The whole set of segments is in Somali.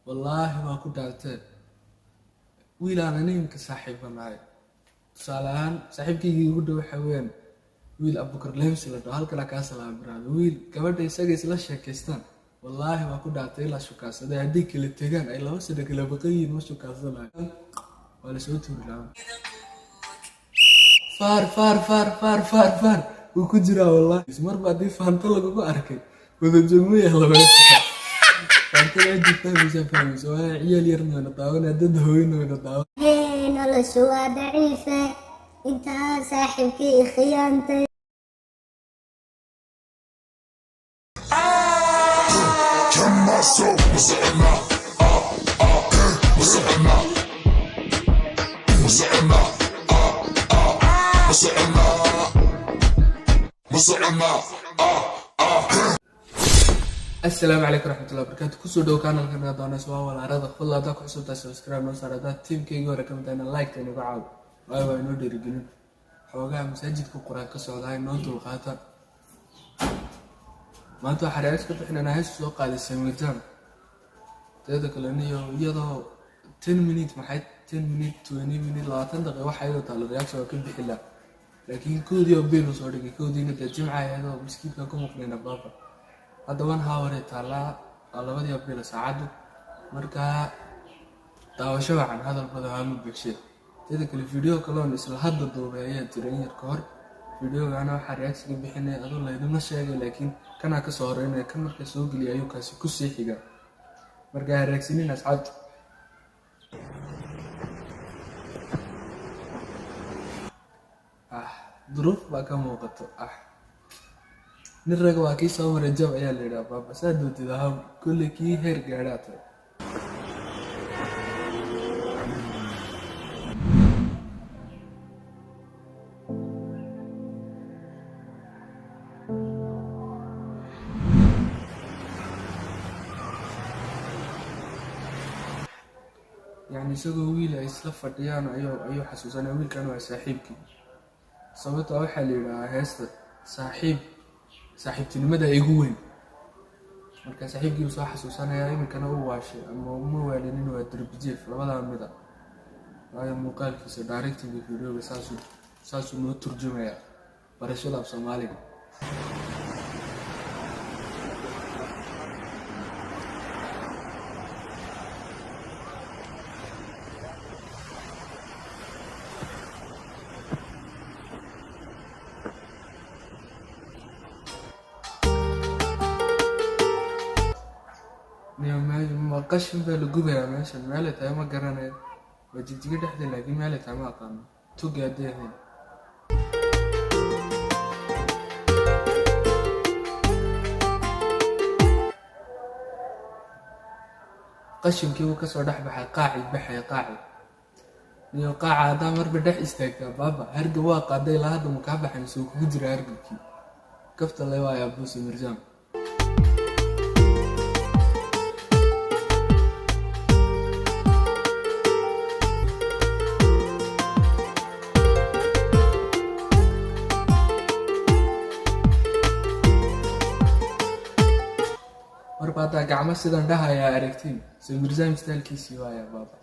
والله ما كنت عرفت ويل أنا نيمك صاحب معي تصالحان صاحبكي يقول له حوين ويل أبو بكر لمس له هالك لا كاس لا براد ويل كبرت يسقي سلا شكستان والله ما كنت عرفت لا شو كاس ده هديك اللي تجان أي لو صدق اللي بقي ما شو كاس لا ولا سويته ولا فار فار فار فار فار فار وكجرا والله مر بعد فهمت له بقى أركي وذا جميع الله بس فهمت له أجي فاهم سواء عيال يرمي نطاون أدد هوين ونطاون هين الله شو ضعيفة انت صاحبك خيانتي السلام عليكم ورحمة الله وبركاته كسو دو كان القناة دانا سوا ولا رضا فلا داك حسوبتا سبسكرايب نو صار دا تيم كيغو ركمتانا لايك تاني بعاو واي نو ديرجلين xogaa masaajidka quraan ka socdaa inoo dulqaata maanta waxaa reex ka bixinanaa hees soo qaaday samiirtaan teeda kale iyadoo 10 minutes maxay 10 minutes 20 minutes 20 daqiiqo waxa ay taalo reaction oo ka bixi la laakiin koodii oo beel soo dhigay koodiina dad jimca ayadoo miskiinka ku muuqnayna baaba hadda waan haaware taala labadii beel saacadu marka daawasho wacan hadal badan ama bulshada teeda kale video kale oo isla hadda duubeeyay tireen yar ka hor videogaana waxa reaction ka bixinay adoo leedama sheegay laakiin kana ka soo horeynay kan marka soo galiyay ayuu kaasi ku sii xiga marka reaction asxaab ظروف baa ka muuqato nin raga waa kii soo maray jab ayaa la yiraahdaa baaba saadu tidaha kulli kii heer gaadhaatay يعني isagoo wiil ay isla fadhiyaan ayuu xasuusanay wiilkan waa saaxiibkii sababtoo waxa la yiraahdaa heesta saaxiibtinimada igu weyn marka saaxiibkii soo xasuusanaya iminkana uu waashay ama uma waalinin waa darbijeef labada mid ah waayo muuqaalkiisa directing video saasuu noo turjumaya barashada Soomaaliga قشم بالجوبة ماشي مالت ما قرنا وجدي قد حدا لكن مالت ما قام تقعد هنا قشم كيو كسر دح بحي قاعد نيو قاعة دامر بدح استيقظ بابا هرج واقع ده لهذا مكابح نسوق هجرة هرجكي كفت الله يا أبو سمرجان marbaada gacmo sidan dhahayaa aragtiin sawirzaam staalkiisii waaya baaba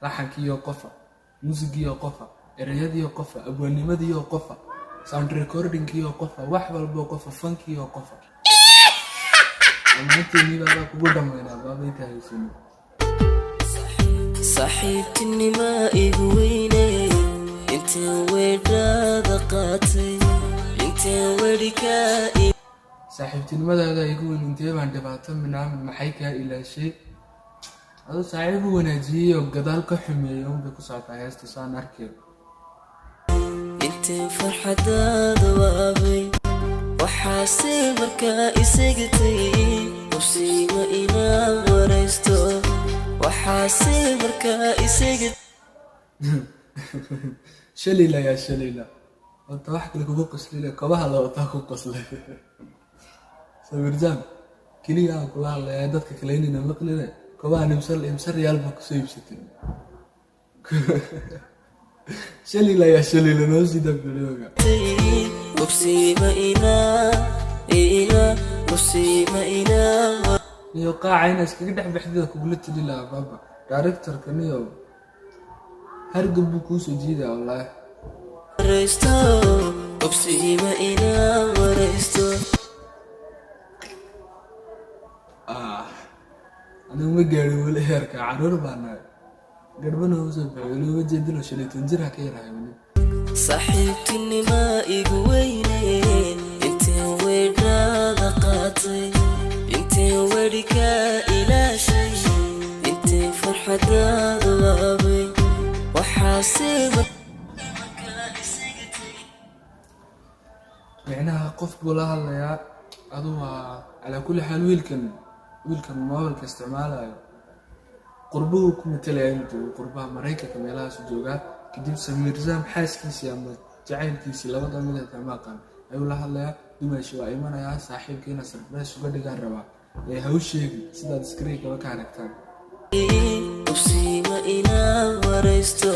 laxankiyo qofa muusigiyo qofa erayadiyo qofa abwaanimadiyo qofa sound recordingiyo qofa wax walba qofa funkiyo qofa amaantii baba kugu dhameeyay baaba intaaysan صاحبتني ما إغويني انت وداد قاتي انت وركائي saaxiibtinimadaada igu weyn intee baan dhibaato maxay ka ilaashay adoo saaxiib wanaajiyay oo gadaal ka xumeeyay oo ku socota heesta saan arkay inta farxadaada waabay waxaasi marka isagtay usiima inaan waraysto waxaasi marka isagtay shalila ya shalila wanta wax kale kugu qoslay kabaha la wata ku qoslay sawirjaan kaliya kula hadlaya dadka kale inay maqlina kobaa nimsar yaal ma ku soo iibsatay shalila ya shalila noo sida bilooga usiima ina niyo qaaca inaa iskaga dhex baxdida kugula tali lahaa baaba directorka niyo hargab buu kuusoo jiidaa wallaahi waraysto hubsiima inaan waraysto anigu ma gaadhin weli heerka caruur baa nahay garbana usoo baxay weliba jeedilo 15 jir ha ka yarahay weli saaxiibtinima igu weyneen inteen weedhaada qaatay inteen wedhika ilaashay inteen farxadaada waabay waxaasiiba micnaha qof buu la hadlayaa adu waa calaa kulli xaal wiilkan moobilka isticmaalayo qurbuhu ku matalaya inuu joogo qurbaha maraykanka meelahaasu joogaa kadib samiirzaam xaaskiisii ama jacaylkiisii labada mideed ama aqaan ayuu la hadlayaa dumashi waa imanayaa saaxiibkiina sarbees uga dhigaan rabaa ee ha u sheegi sidaad iskariigaba ka aragtaan hubsiima inaan waraysto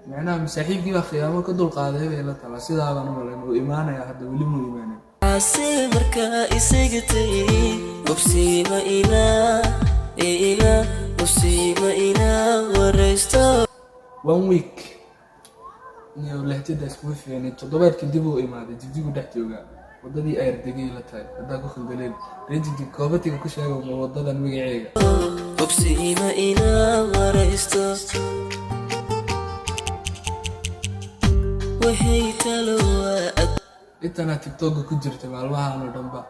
micnaha masaaxiibkii baa khiyaamo ka dulqaaday bay la tala sidaabaan u malayn uu imaanayaa hadda weli muu imaanin waxaase markaa isaga tegay hubsiima inaan waraysto 1 week niyo lehtidaas kuma fiicnay 7 kadib uu imaaday jigjigu dhex joogaa wadadii ay ardegay la tahay haddaa ku khaldaleen rejigi koobatiga ku sheega wadadan magaceega hubsiima inaan waraysto waxay talo waa intana tiktoka ku jirta maalmahan oo dhanba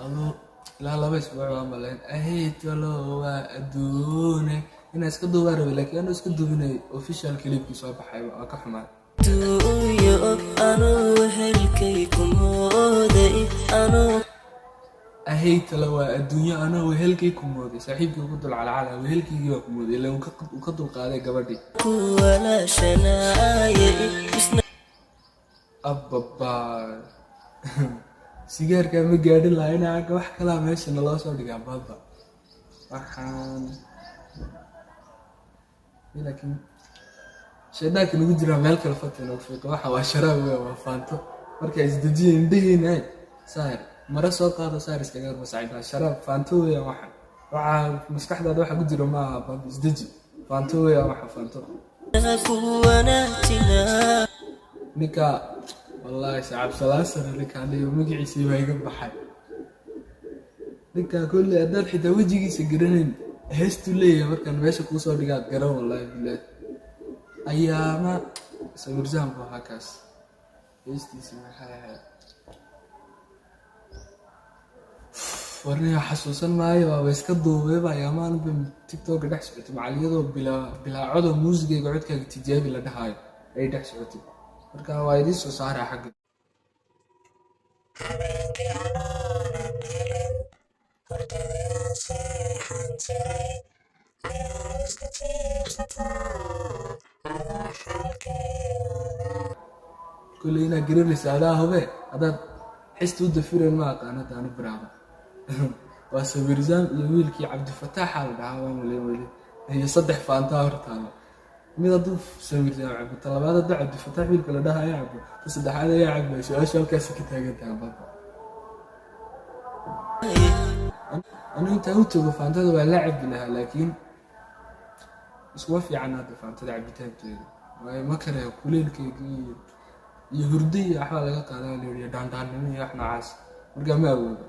adoo ilaa 2 isbuuc waa malayn talo waa adduune inaa iska duubaa rabay laakiin anuu iska duubinay official clipkii soo baxay waa ka xumaay duuyo anuu wehelkay ku mooday anuu talo waa adduunyo anoo wehelkay ku mooday saaxiibkii ugu dul calacala wehelkaygii waa ku mooday ilaa uu ka dulqaaday gabadhii ku walaashanaayay ababaa sigaarkaa ma gaadhin lahaa inaa agga wax kalaa meesha naloo soo dhigaa baaba waxaan laakiin shaydaanka nagu jiraa meel kale fata nagu fiiqo waxa waa sharaab weya waa faanto markaa isdejiya indhahiina saar mara soo qaado saar iskaga masacida sharaab faanto weya waxaa maskaxdaada waxa ku jira maaha baaba isdeji faanto weya waxa faanto ninka wallaahi shacab salaasana ninkaan iyo magaciisii baa iga baxay ninkaa kolley haddaad xitaa wejigiisa garanayn heestuu leeyahay markaan meesha kuu soo dhigaad garan wallaahi bilaahi ayaama sawirzaam buu ahaa kaas heestiisa maxay ahayd warniga xasuusan maayo waaba iska duubeeba ayaamaanba tiktoka dhex socotay macaliyadoo bilaacadoo muusigayga codkaaga tijaabi la dhahaayo ay dhex socotay marka waa idiin soo saaraa xagga kulley inaa garanaysa adaa hube haddaad xista u dafirayn ma aqaan hadda anu biraada waa sawirzaam iyo wiilkii cabdifataaxa la dhahaa waa malayn weli iyo 3 faantaa hortaalo mid hadduu sawirzaam cabo talabaad hadduu cabdifataax wiilka la dhaha ayaa cabo ta saddexaad ayaa cabo su-aasha halkaasi ka taagan tahay baba anigu intaan u tago faantada waa la cabi lahaa laakiin iskuma fiican hadda faantada cabitaankeeda waayo ma kale kuleelkeyga iyo hurdo iyo waxbaa laga qaadaa leeyiyo dhaandhaannimo iyo wax noocaas markaa ma awoodo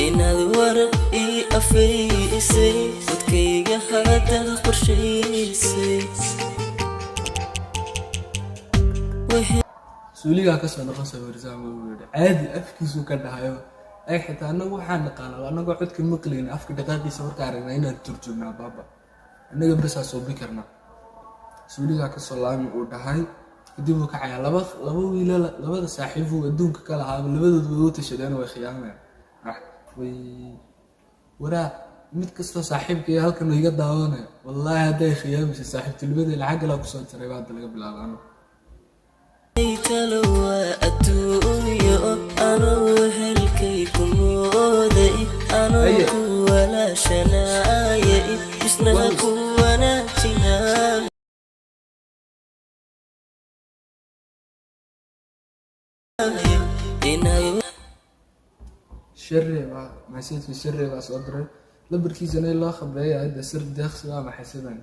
inaad waran ii afaysay dadkayga hadda qorshaysay suuligaa kasoo noqon sawirzaam uu yidhi caadi afkiisuu ka dhahayo ay xitaa anagu waxaan naqaanaa anagoo codka maqlayna afka dhaqaaqiisa markaa aragnaa inaan turjugnaa baaba annaga basaa soobi karnaa suuligaa kasoo laami uu dhahay kadib uu kacayaa laba wiila labada saaxiibuu adduunka ka lahaaba labadoodu way u tashadeen way khiyaamayaan way waraa mid kastoo saaxiibka iyo halkan iga daawanaya wallaahi hadday khiyaamaysa saaxiibtinimadii lacag galaa kusoo jaray baa hadda laga bilaaba anu talo waa adduunyo anuu wehelkay ku mooday anuu ku walaashanaayay isna ku wanaajinaa sharri baa message sharri baa soo diray lambarkiisana loo khabeeyay hadda sir deeqsi waa maxay sidan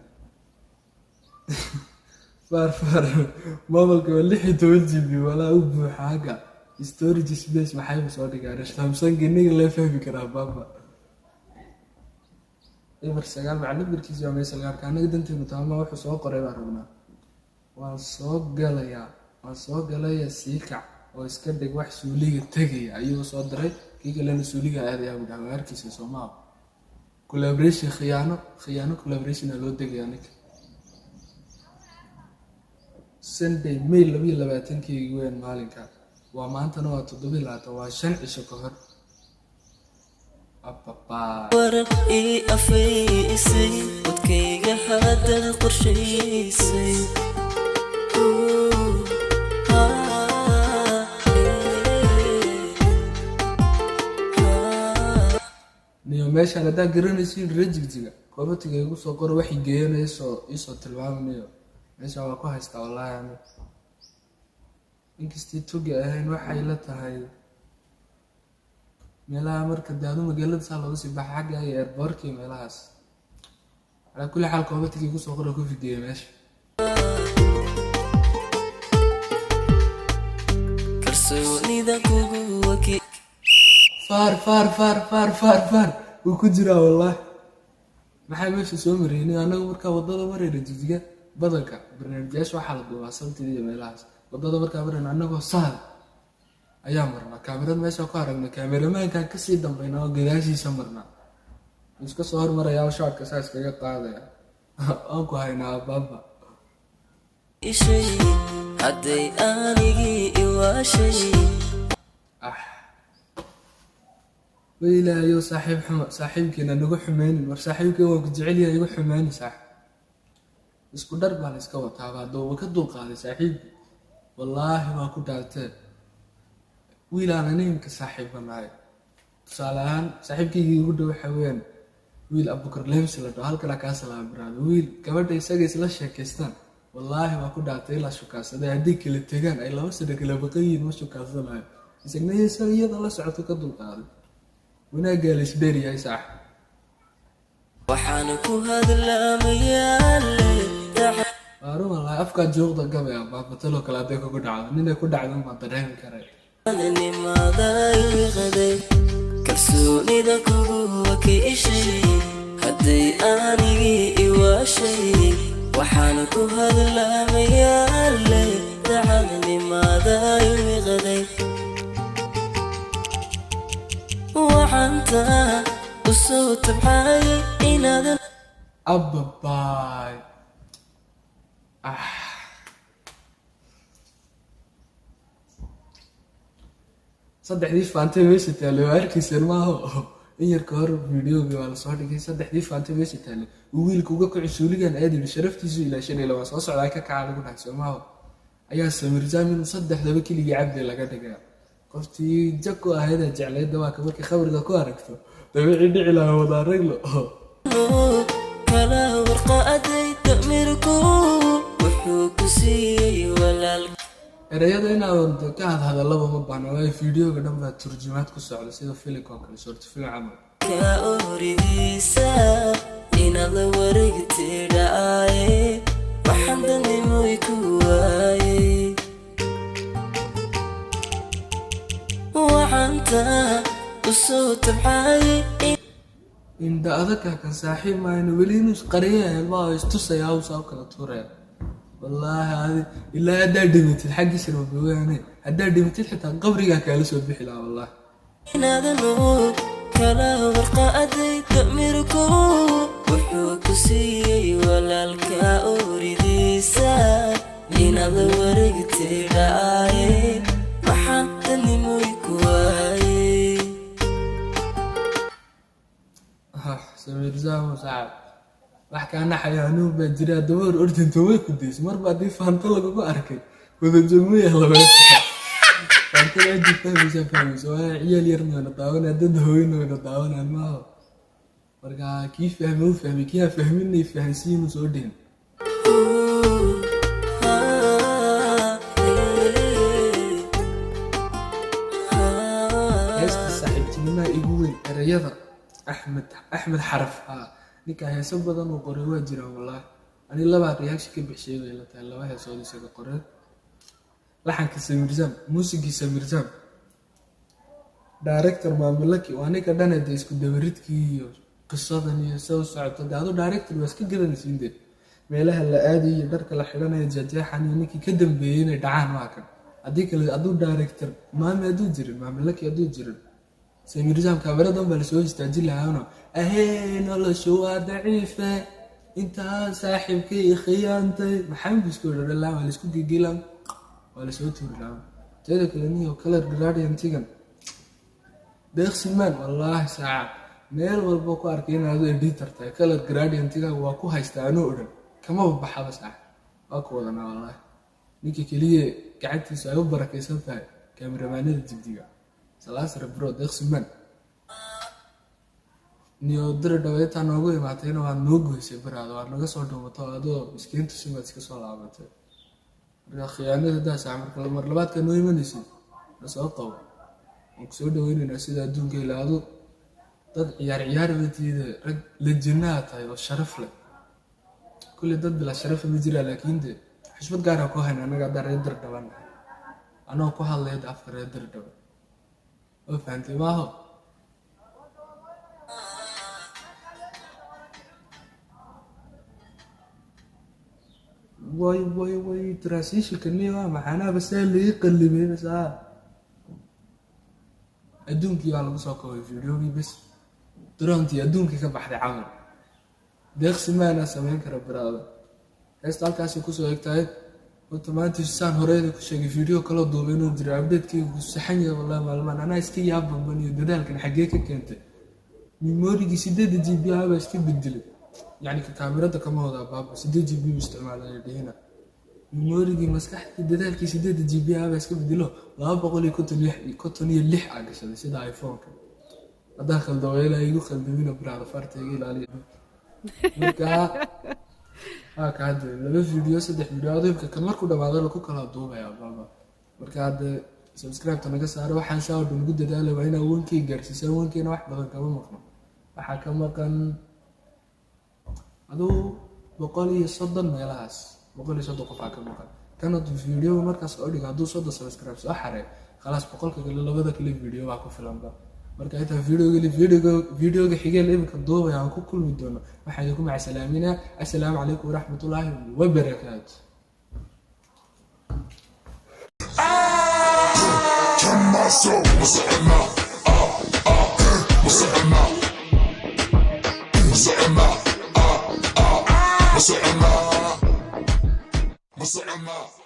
far mobilka 16 GB wala u buuxaaga storage space maxay soo dhigay Samsung iniga la fahmi karaa baba eber sagaal macallin lambarkiisa waa meesha gaarka anaga danteenu taama wuxuu soo qoray baa rabnaa waan soo galaya siika oo iska dhig wax suuliga tagay ayuu soo diray kii kale suuliga aadaya u dhaw arkiisa Soomaal collaboration khiyaano collaboration loo degay aniga Sunday May 22 weyn maalinka waa maantana waa 7 waa 5 cisho ka hor ababa warab ii afaysay wadkayga hadda qorshaysay niyo meesha la garanaysiin rajigtiga koobatiga igu soo qoro waxay geeyanayso isoo tilmaamayo meesha waa ku haystaa wallahi ani inkastoo tuga ahayn waxay la tahay meelaha marka daadu magaalada saa looga sii baxay xagga ay airportkii meelahaas ala kulli xal koobatiga igu soo qoro ku fidiyo meesha kalsoonida kugu waki far uu ku jiraa wallahi maxay meesha soo mareynay anagu marka wadada mareeyay jijiga badanka barnaamijyaasha waxa la duubaa sabtida iyo meelahaas wadada marka marayna anagoo saad ayaa marna kaamirada meesha ku aragnay kaameramanka ka sii dambeeyna oo gadaashiisa marna iska soo hormaraya shot ka saas kaga qaadaya aan ku haynaa baba ishay haday anigi iwaashay ويلا يو صاحبكنا نغو حمين war saaxiibkay waa ku jecel yahay igu xumaan saax isku dar baa iska wataa baa dooba ka dul qaaday saaxiib wallahi waa ku dhaartay wiilaan ninka saaxiibanaay salaam saaxiibkii igu dhow xaween wiil Abubakar Leems la dhaw halka la ka salaam baraad wiil gabadha isaga isla sheekaystaan wallahi waa ku dhaartay la shukaasaday hadii kala tagaan ay laba sano kala baqayeen ma shukaasanay isagna iyada la socoto ka dul qaaday وناقة الإسبيري يا صاح وحانك هذا اللاميالي أروح الله أفكار جوغدا قبل يا بابا تلو كلا ديكو كدعا نينا كدعا ما ترهم كراي أنني ماذا يغدي كرسوني دا كوكي إشي هدي أني إيواشي وحانك هذا اللاميالي دعني ماذا يغدي وعنت الصوت بحاي إناد أبا باي صدق ديش فانتي ماشي تالي واركي سيرماهو إن يركور فيديو بيوالا صوتي صدق ديش فانتي ماشي تالي وويلك وقاكو عسولي كان آدي بشرفتي زو إلا شاني لو أصوص على كاكا على قناك سيرماهو أيها سمير زامن صدق دبكي لي عبدي لقاتك qoftii jago ahayda jecleeyda waa markii khabriga ku aragto dabiici dhici la wada raglo kala warqaday tamirku wuxuu ku siiyay walaal erayada inaad ka hadalaba ma baahna waa fiidiyoga dhan baa turjumaad ku socda sida filimka oo kale short film camal ka orisa inaad wareegtay dhacay waxaan danimoy ku waayay وعنت الصوت بحاي إن دا أذكى كان صاحب ما ينولينوش قرية الله يستوسى يا وصاو كلا توري والله هذه إلا أدار دمتي الحق يشرب بواني أدار دمتي حتى قبري كالسو بحلا والله هذا النور كلا ورقة أدي تأميركو وحوك سي ولا الكاوري ديسا ينال ورقتي رأي محطني مويكواي سمير زاو صعب وحكى أنا حيانو بجري دور أردن توي كديس مر بعدين فهمت لك أبو أركي وذا جميع الله بس فهمت لك أنت فاهم سواء عيال يرمي نطاونا دد هوينو نطاونا ما هو مرقا كيف فهموا فهمي كيف فهمني فهمسين وسودين erayada axmed xaraf ninka heeso badan uu qoray waa jiraan wallaahi ani labaa reaction ka bixishay bay la tahay laba heesood isaga qoreen laxanka Samirzam muusigii Samirzam director Maamulaki waa ninka dhanada isku dabaridkii iyo qisadan iyo soo socota daado director waa iska garanaysiin meelaha la aadi iyo dharka la xidhanayo jajeexan iyo ninkii ka dambeeyay inay dhacaan waa kan haddii kale aduu director hadduu jirin Maamulaki hadduu jirin Samirzam kaamiradan baa lasoo istaajin lahaana noloshu waa daciife intaa saaxiibkay khiyaantay maxaan bisku dhalaan waa laisku gigilan waa lasoo tuuri lahaa teeda kale niyo color gradient-igan deeqsimaan wallaahi saaca meel walba ku arkay inaad editor tahay color gradient-iga waa ku haystaa anoo odhan kama baxaba saaca waa ku wadanaa wallaahi ninka keliya gacantiisa ay u barakaysan tahay kaamiramanada jigjiga salaasare bro deeqsimaan niyo dira dhaweeta noogu imaatayna waad noo goysay baraada waad naga soo dhuumato adoo miskiintu simaad iska soo laabatay marka khiyaanada daasa mar labaadka noo imanaysid na soo qabo waan kusoo dhaweynaynaa sida adduunka ilaado dad ciyaar batiida rag lejinaa tahay oo sharaf leh kulli dad bila sharaf ma jira laakiin de xushmad gaar ah ku hayna anaga hadda reer Dirdhaban anoo ku hadlay afka reer Dirdhaban oo fahamtay maaho way transition niyo maxana bas la qalibay bas adduunkii waa lagu soo koobay videogi bas durantii adduunkii ka baxday camal deeqsimaana sameyn kara baraada heesta halkaas ku soo egtahay automatic saan horeeyay ku sheegay video kala duubay inuu jiro update-kii ku saxan yahay wallahi maalmaan ana iska yaabban baniyo dadaalkan xagee ka keentay memory-gi 8 GB ba iska beddelay يعني كاميرا كما هو باب 6 جي بي باستعمال هنا ميموري مسكحتي ددالكي 6 جي بي بس كبدلو 256 لح عقشده سيده ايفون داخل دويله يقول خلدمينا برا فرتيغي لالي marka ka hada laba video saddex video adibka kan markuu dhamaado la ku kala duubaya baba marka hada subscribe ta naga saaro waxaan soo ugu dadaalay waa inaa wankii gaarsiisan wankiina wax badan kama maqno waxa ka maqan adoo 130 meelahaas 130 qof ka maqan kana video markaas oo dhiga adoo 30 subscribe soo xaray خلاص boqolka kale labada kale video waa ku filan ba marka inta videoga xigeen imika duubay aan ku kulmi doono waxaan idinku macsalaaminaa assalaamu calaykum waraxmatullaahi wabarakaatuh مسعنا